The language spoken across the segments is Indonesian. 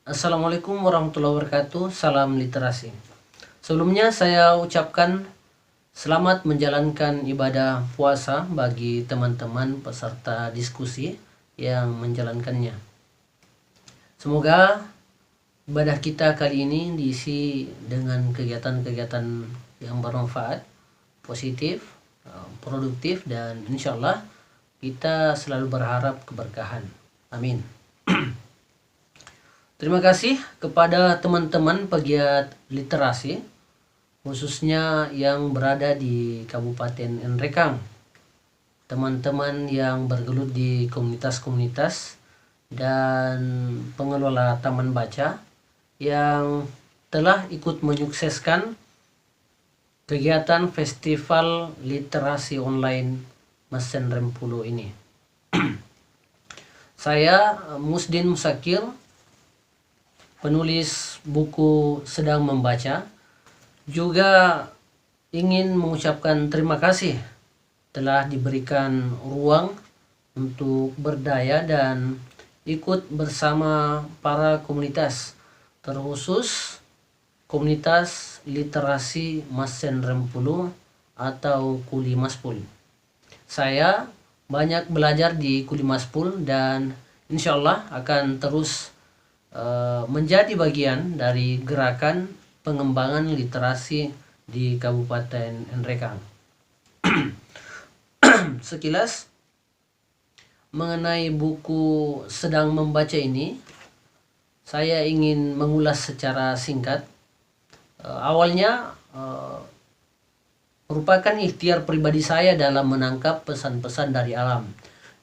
Assalamualaikum warahmatullahi wabarakatuh. Salam literasi. Sebelumnya saya ucapkan selamat menjalankan ibadah puasa bagi teman-teman peserta diskusi yang menjalankannya. Semoga ibadah kita kali ini diisi dengan kegiatan-kegiatan yang bermanfaat, positif, produktif, dan insya Allah kita selalu berharap keberkahan. Amin. Terima kasih kepada teman-teman pegiat literasi, khususnya yang berada di Kabupaten Nrekang. Teman-teman yang bergelut di komunitas-komunitas dan pengelola taman baca yang telah ikut menyukseskan kegiatan Festival Literasi Online Mesen Rempulu ini. Saya Musdin Musakir, penulis buku Sedang Membaca, juga ingin mengucapkan terima kasih telah diberikan ruang untuk berdaya dan ikut bersama para komunitas, terkhusus komunitas literasi Masen Rempulu atau Kuli Maspul. Saya banyak belajar di Kuli Maspul dan insya Allah akan terus menjadi bagian dari gerakan pengembangan literasi di Kabupaten Nrekang. Sekilas mengenai buku Sedang Membaca ini, saya ingin mengulas secara singkat. Awalnya merupakan ikhtiar pribadi saya dalam menangkap pesan-pesan dari alam,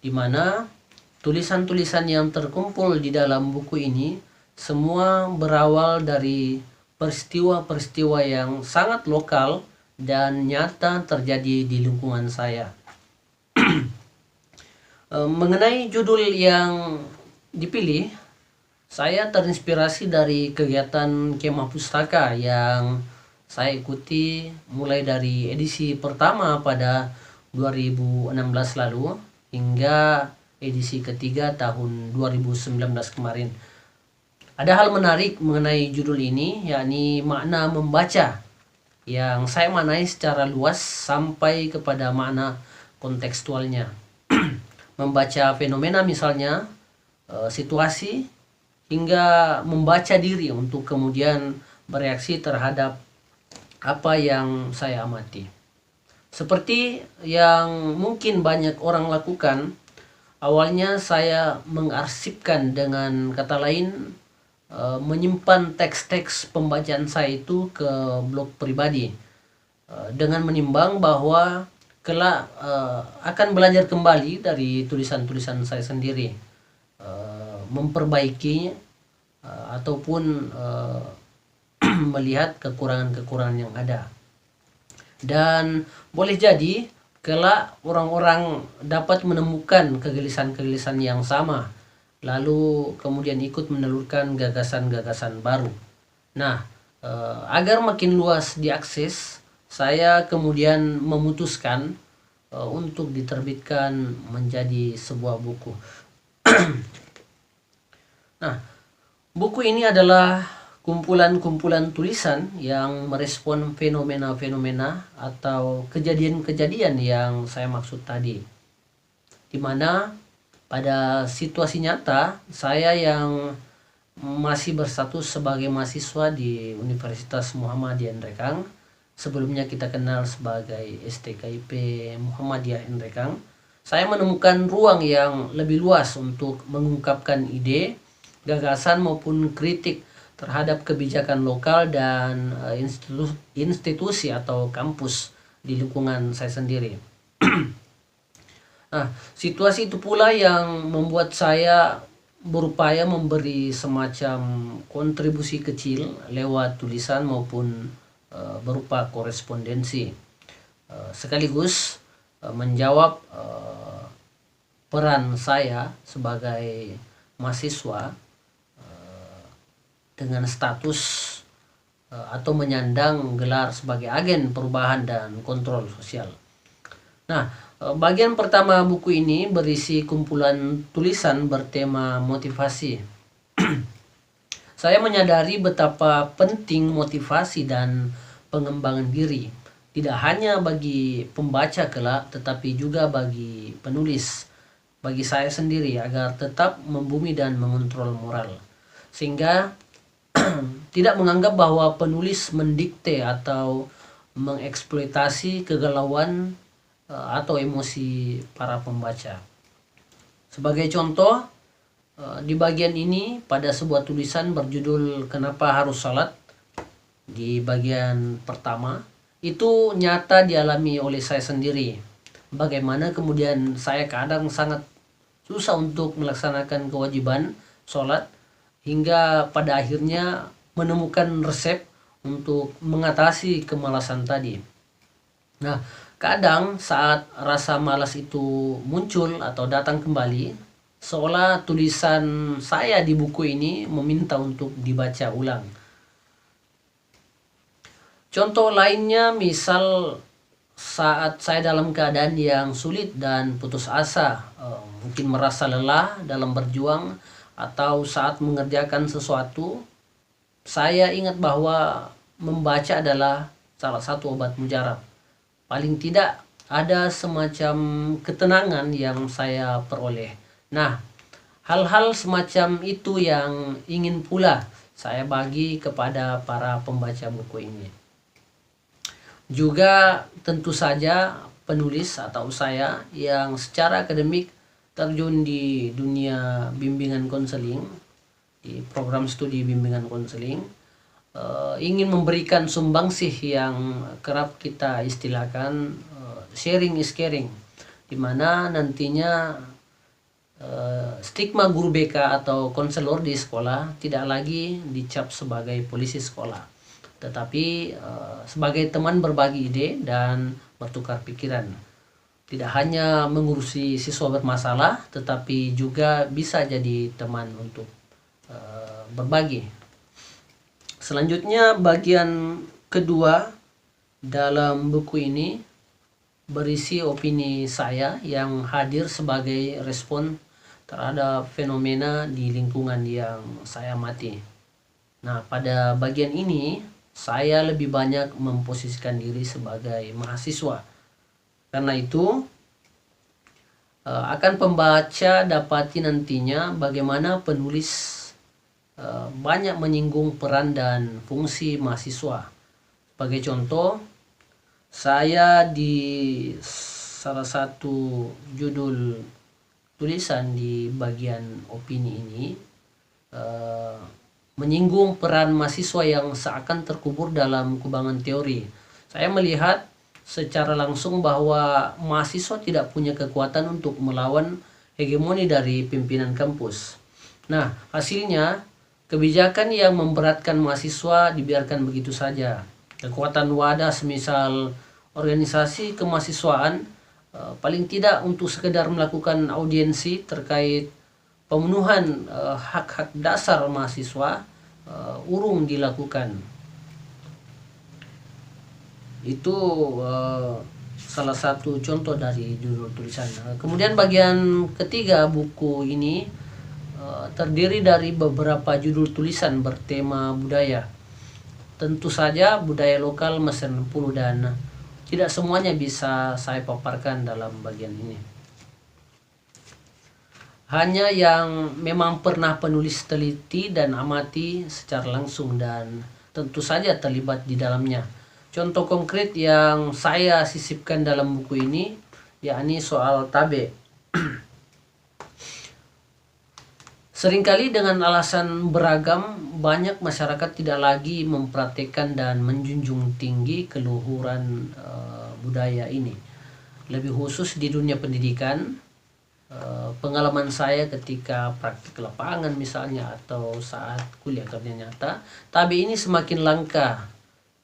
di mana tulisan-tulisan yang terkumpul di dalam buku ini semua berawal dari peristiwa-peristiwa yang sangat lokal dan nyata terjadi di lingkungan saya. Mengenai judul yang dipilih, saya terinspirasi dari kegiatan Kemah Pustaka yang saya ikuti mulai dari edisi pertama pada 2016 lalu hingga edisi ketiga tahun 2019 kemarin. Ada hal menarik mengenai judul ini, yakni makna membaca, yang saya maknai secara luas sampai kepada makna kontekstualnya. Membaca fenomena misalnya, situasi, hingga membaca diri untuk kemudian bereaksi terhadap apa yang saya amati. Seperti yang mungkin banyak orang lakukan, awalnya saya mengarsipkan, dengan kata lain menyimpan teks-teks pembacaan saya itu ke blog pribadi, dengan menimbang bahwa kelak akan belajar kembali dari tulisan-tulisan saya sendiri, memperbaiki ataupun melihat kekurangan-kekurangan yang ada. Dan boleh jadi kelak orang-orang dapat menemukan kegelisahan-kegelisahan yang sama, lalu kemudian ikut menelurkan gagasan-gagasan baru. Nah, agar makin luas diakses, saya kemudian memutuskan untuk diterbitkan menjadi sebuah buku. Nah, buku ini adalah kumpulan-kumpulan tulisan yang merespon fenomena-fenomena atau kejadian-kejadian yang saya maksud tadi, di mana pada situasi nyata saya yang masih berstatus sebagai mahasiswa di Universitas Muhammadiyah Nrekang, sebelumnya kita kenal sebagai STKIP Muhammadiyah Nrekang, saya menemukan ruang yang lebih luas untuk mengungkapkan ide, gagasan maupun kritik terhadap kebijakan lokal dan institusi atau kampus di lingkungan saya sendiri. Nah, situasi itu pula yang membuat saya berupaya memberi semacam kontribusi kecil lewat tulisan maupun berupa korespondensi, sekaligus menjawab peran saya sebagai mahasiswa dengan status atau menyandang gelar sebagai agen perubahan dan kontrol sosial. Nah, bagian pertama buku ini berisi kumpulan tulisan bertema motivasi. Saya menyadari betapa penting motivasi dan pengembangan diri, tidak hanya bagi pembaca kelak, tetapi juga bagi penulis, bagi saya sendiri, agar tetap membumi dan mengontrol moral. Sehingga tidak menganggap bahwa penulis mendikte atau mengeksploitasi kegalauan atau emosi para pembaca. Sebagai contoh, di bagian ini pada sebuah tulisan berjudul "Kenapa Harus Salat", di bagian pertama, itu nyata dialami oleh saya sendiri. Bagaimana kemudian saya kadang sangat susah untuk melaksanakan kewajiban sholat, hingga pada akhirnya menemukan resep untuk mengatasi kemalasan tadi. Nah, kadang saat rasa malas itu muncul atau datang kembali, seolah tulisan saya di buku ini meminta untuk dibaca ulang. Contoh lainnya, misal saat saya dalam keadaan yang sulit dan putus asa, mungkin merasa lelah dalam berjuang, atau saat mengerjakan sesuatu, saya ingat bahwa membaca adalah salah satu obat mujarab. Paling tidak ada semacam ketenangan yang saya peroleh. Nah, hal-hal semacam itu yang ingin pula saya bagi kepada para pembaca buku ini. Juga tentu saja penulis atau saya yang secara akademik terjun di dunia bimbingan konseling, di program studi bimbingan konseling, ingin memberikan sumbangsih yang kerap kita istilahkan sharing is caring, di mana nantinya stigma guru BK atau konselor di sekolah tidak lagi dicap sebagai polisi sekolah, tetapi sebagai teman berbagi ide dan bertukar pikiran. Tidak hanya mengurusi siswa bermasalah, tetapi juga bisa jadi teman untuk berbagi. Selanjutnya, bagian kedua dalam buku ini berisi opini saya yang hadir sebagai respon terhadap fenomena di lingkungan yang saya amati. Nah, pada bagian ini saya lebih banyak memposisikan diri sebagai mahasiswa. Karena itu, akan pembaca dapati nantinya bagaimana penulis banyak menyinggung peran dan fungsi mahasiswa. Sebagai contoh, saya di salah satu judul tulisan di bagian opini ini menyinggung peran mahasiswa yang seakan terkubur dalam kubangan teori. Saya melihat secara langsung bahwa mahasiswa tidak punya kekuatan untuk melawan hegemoni dari pimpinan kampus. Nah, hasilnya kebijakan yang memberatkan mahasiswa dibiarkan begitu saja. Kekuatan wadah semisal organisasi kemahasiswaan, paling tidak untuk sekedar melakukan audiensi terkait pemenuhan hak-hak dasar mahasiswa, urung dilakukan. Itu salah satu contoh dari judul tulisan. Kemudian bagian ketiga buku ini terdiri dari beberapa judul tulisan bertema budaya. Tentu saja budaya lokal Mesir 60, dan tidak semuanya bisa saya paparkan dalam bagian ini. Hanya yang memang pernah penulis teliti dan amati secara langsung dan tentu saja terlibat di dalamnya. Contoh konkret yang saya sisipkan dalam buku ini yakni soal tabe. Seringkali dengan alasan beragam, banyak masyarakat tidak lagi mempraktikkan dan menjunjung tinggi keluhuran budaya ini. Lebih khusus di dunia pendidikan, pengalaman saya ketika praktik lapangan misalnya atau saat kuliah kerja nyata, tabe ini semakin langka.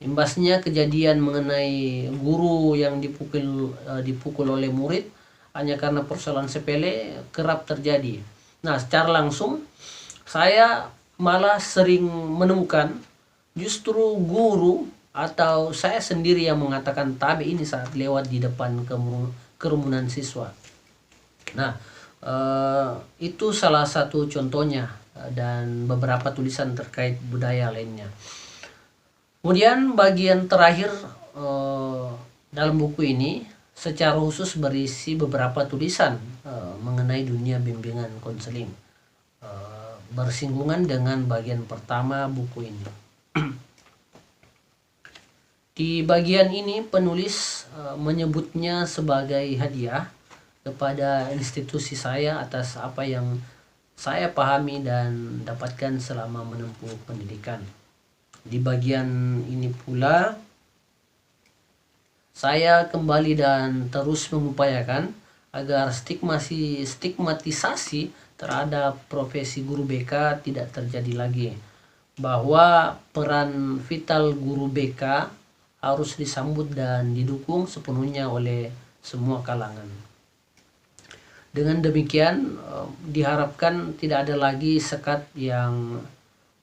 Imbasnya kejadian mengenai guru yang dipukul oleh murid hanya karena persoalan sepele kerap terjadi. Nah, secara langsung saya malah sering menemukan justru guru atau saya sendiri yang mengatakan tabe ini saat lewat di depan kerumunan siswa. Nah, itu salah satu contohnya. dan beberapa tulisan terkait budaya lainnya. Kemudian bagian terakhir dalam buku ini secara khusus berisi beberapa tulisan mengenai dunia bimbingan konseling, bersinggungan dengan bagian pertama buku ini. Di bagian ini penulis menyebutnya sebagai hadiah kepada institusi saya atas apa yang saya pahami dan dapatkan selama menempuh pendidikan. Di bagian ini pula saya kembali dan terus mengupayakan agar stigmatisasi terhadap profesi guru BK tidak terjadi lagi, bahwa peran vital guru BK harus disambut dan didukung sepenuhnya oleh semua kalangan. Dengan demikian diharapkan tidak ada lagi sekat yang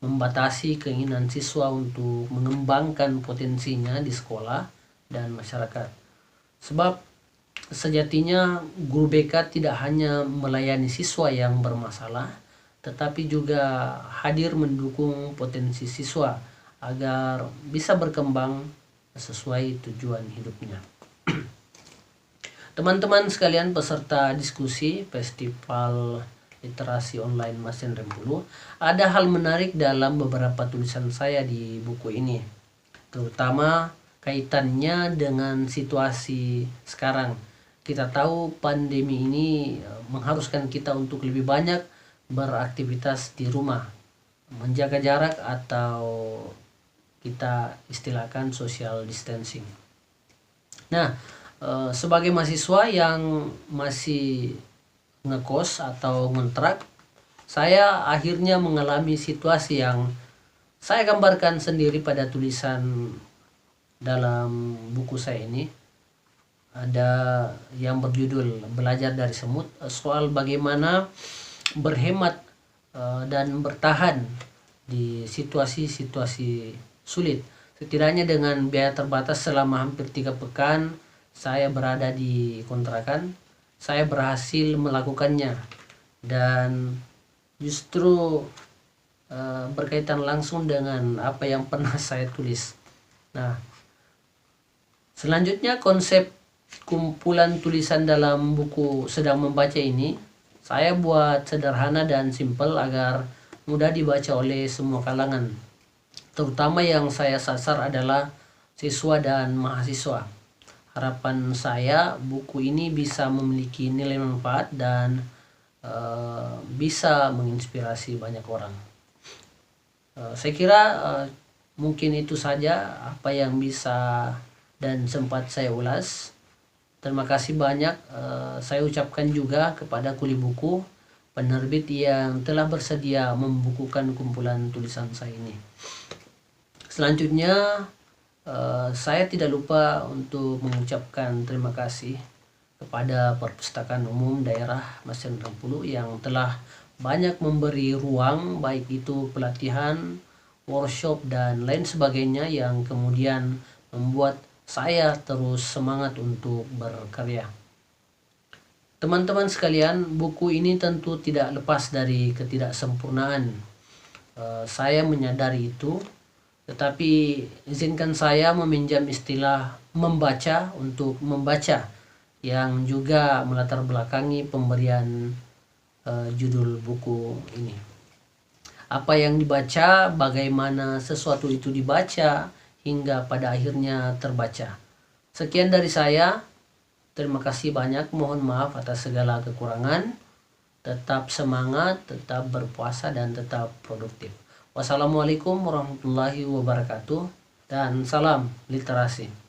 membatasi keinginan siswa untuk mengembangkan potensinya di sekolah dan masyarakat. Sebab sejatinya guru BK tidak hanya melayani siswa yang bermasalah, tetapi juga hadir mendukung potensi siswa agar bisa berkembang sesuai tujuan hidupnya. Teman-teman sekalian peserta diskusi Festival Literasi Online Masin Rempulu, ada hal menarik dalam beberapa tulisan saya di buku ini, terutama kaitannya dengan situasi sekarang. Kita tahu pandemi ini mengharuskan kita untuk lebih banyak beraktivitas di rumah, menjaga jarak atau kita istilahkan social distancing. Nah, sebagai mahasiswa yang masih ngekos atau ngontrak, saya akhirnya mengalami situasi yang saya gambarkan sendiri pada tulisan dalam buku saya ini. Ada yang berjudul Belajar dari Semut, soal bagaimana berhemat dan bertahan di situasi-situasi sulit. Setidaknya dengan biaya terbatas selama hampir 3 pekan saya berada di kontrakan, saya berhasil melakukannya, dan justru berkaitan langsung dengan apa yang pernah saya tulis. Nah, selanjutnya konsep kumpulan tulisan dalam buku Sedang Membaca ini saya buat sederhana dan simpel agar mudah dibaca oleh semua kalangan. Terutama yang saya sasar adalah siswa dan mahasiswa. Harapan saya buku ini bisa memiliki nilai manfaat dan bisa menginspirasi banyak orang. Saya kira mungkin itu saja apa yang bisa dan sempat saya ulas. Terima kasih banyak saya ucapkan juga kepada Kuli Buku, penerbit yang telah bersedia membukukan kumpulan tulisan saya ini. Selanjutnya saya tidak lupa untuk mengucapkan terima kasih kepada Perpustakaan Umum Daerah Masin Rempulu yang telah banyak memberi ruang, baik itu pelatihan, workshop, dan lain sebagainya, yang kemudian membuat saya terus semangat untuk berkarya. Teman-teman sekalian, buku ini tentu tidak lepas dari ketidaksempurnaan. Saya menyadari itu. Tetapi izinkan saya meminjam istilah membaca untuk membaca, yang juga melatar belakangi pemberian judul buku ini. Apa yang dibaca, bagaimana sesuatu itu dibaca, hingga pada akhirnya terbaca. Sekian dari saya. Terima kasih banyak. Mohon maaf atas segala kekurangan. Tetap semangat, tetap berpuasa, dan tetap produktif. Wassalamualaikum warahmatullahi wabarakatuh, dan salam literasi.